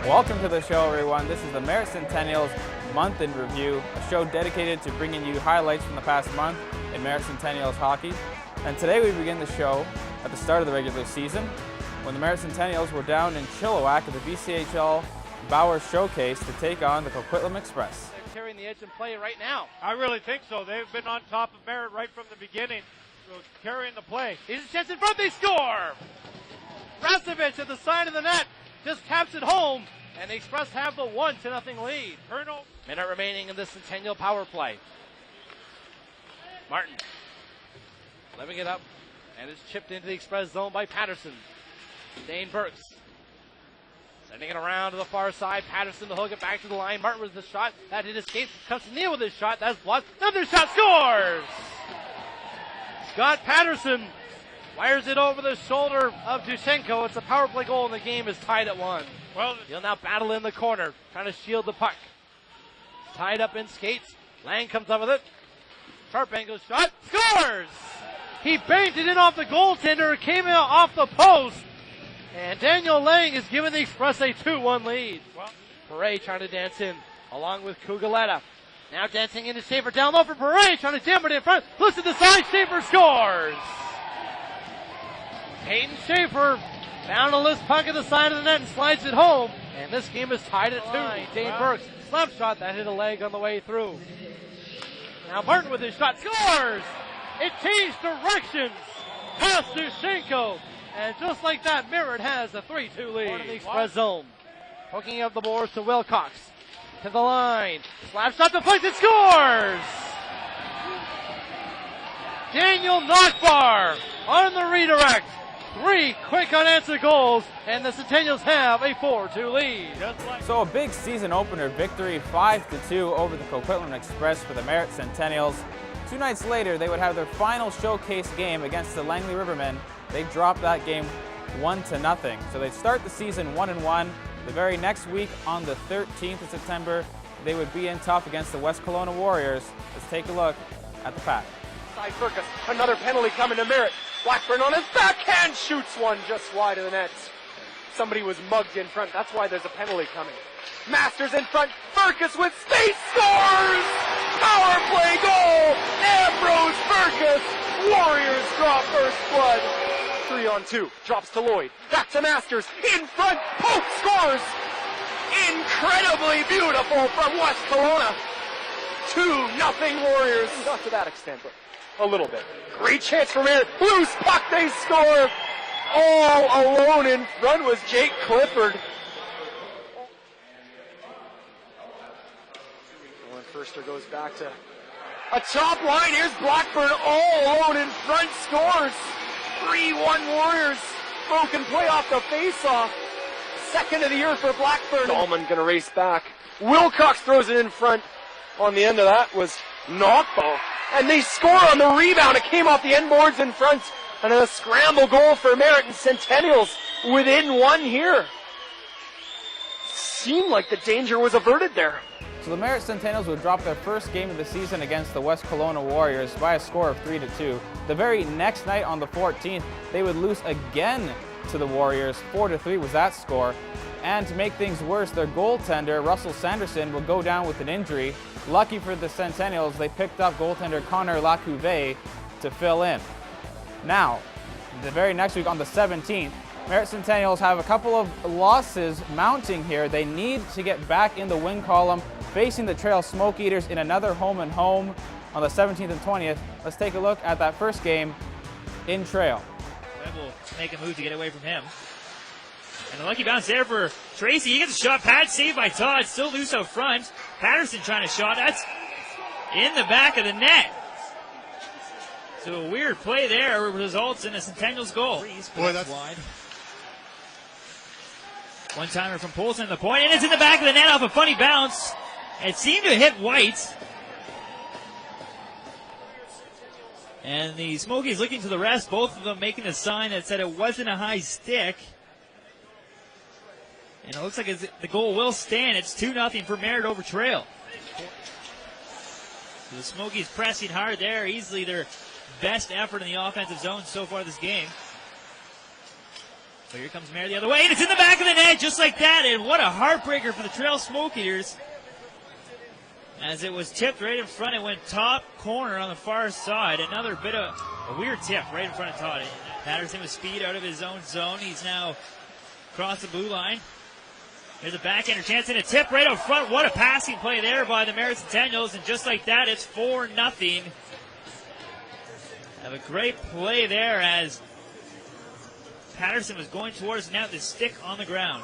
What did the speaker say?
Welcome to the show, everyone. This is the Merritt Centennials Month in Review, a show dedicated to bringing you highlights from the past month in Merritt Centennials hockey. And today we begin the show at the start of the regular season when the Merritt Centennials were down in Chilliwack at the BCHL Bauer Showcase to take on the Coquitlam Express. They're carrying the edge and play right now. I really think so. They've been on top of Merritt right from the beginning, so carrying the play. Here's a chance in front. They score! Rasevich at the side of the net just taps it home, and the Express have the 1-0 lead. Minute remaining in the Centennial power play. Martin living it up, and it's chipped into the Express zone by Patterson. Dane Burks sending it around to the far side. Patterson to hook it back to the line. Martin with the shot. That hit escapes. Comes to Neal with his shot. That's blocked. Another shot. Scores! Scott Patterson wires it over the shoulder of Dusenko. It's a power play goal, and the game is tied at 1. Well, he'll now battle in the corner, trying to shield the puck. Tied up in skates. Lang comes up with it. Sharp angle shot. Scores! He banked it in off the goaltender. It came out off the post. And Daniel Lang has given the Express a 2-1 lead. Well, Perret trying to dance in, along with Kugaleta. Now dancing into Schaefer. Down low for Perret, trying to jam it in front. Looks at the side. Schaefer scores! Hayden Schaefer found a loose puck at the side of the net and slides it home. And this game is tied at 2. Dane Burks, slap shot that hit a leg on the way through. Now Martin with his shot scores! It changed directions past Dusenko. And just like that, Merritt has a 3-2 lead in the Express zone. Hooking up the boards to Wilcox. To the line. Slap shot deflected, scores! Daniel Nockbar on the redirect. 3 quick unanswered goals, and the Centennials have a 4-2 lead. So a big season opener victory, 5-2 over the Coquitlam Express for the Merritt Centennials. 2 nights later, they would have their final showcase game against the Langley Rivermen. They dropped that game 1-0. So they start the season 1-1. The very next week, on the 13th of September, they would be in tough against the West Kelowna Warriors. Let's take a look at the pack. Side Fergus, another penalty coming to Merritt. Blackburn on his backhand shoots one just wide of the net. Somebody was mugged in front. That's why there's a penalty coming. Masters in front. Fergus with space scores! Power play goal! Ambrose Fergus! Warriors draw first blood. 3-on-2. Drops to Lloyd. Back to Masters. In front. Pope scores! Incredibly beautiful from West Kelowna. 2-0 Warriors. Not to that extent, but a little bit. Great chance for Merritt. Loose puck, they score. All alone in front was Jake Clifford. Owen Firster goes back to a top line. Here's Blackburn all alone in front, scores. 3-1 Warriors. Broken play off the face-off. Second of the year for Blackburn. Dahlman gonna race back. Wilcox throws it in front. On the end of that was Knockball. And they score on the rebound. It came off the end boards in front. And a scramble goal for Merritt and Centennials within 1 here. Seemed like the danger was averted there. So the Merritt Centennials would drop their first game of the season against the West Kelowna Warriors by a score of 3-2. The very next night on the 14th, they would lose again to the Warriors. 4-3 was that score. And to make things worse, their goaltender, Russell Sanderson, will go down with an injury. Lucky for the Centennials, they picked up goaltender Connor Lacouve to fill in. Now, the very next week on the 17th, Merritt Centennials have a couple of losses mounting here. They need to get back in the win column, facing the Trail Smoke Eaters in another home-and-home on the 17th and 20th. Let's take a look at that first game in Trail. Webb will make a move to get away from him. And a lucky bounce there for Tracy. He gets a shot. Pad saved by Todd. Still loose out front. Patterson trying to shot. That's in the back of the net. So a weird play there results in a Centennials goal. Boy, that's wide. One-timer from Poulsen at the point, and it's in the back of the net off a funny bounce. It seemed to hit White. And the Smokies looking to the rest, both of them making a sign that said it wasn't a high stick. And it looks like the goal will stand. It's 2-0 for Merritt over Trail. So the Smokies pressing hard there, easily their best effort in the offensive zone so far this game. So here comes Merritt the other way, and it's in the back of the net just like that. And what a heartbreaker for the Trail Smoke Eaters. As it was tipped right in front, it went top corner on the far side. Another bit of a weird tip right in front of Todd. Patterson with speed out of his own zone. He's now across the blue line. There's a backhander chance and a tip right up front. What a passing play there by the Merritt Centennials. And just like that, it's 4-0. Have a great play there as Patterson was going towards the net, the stick on the ground.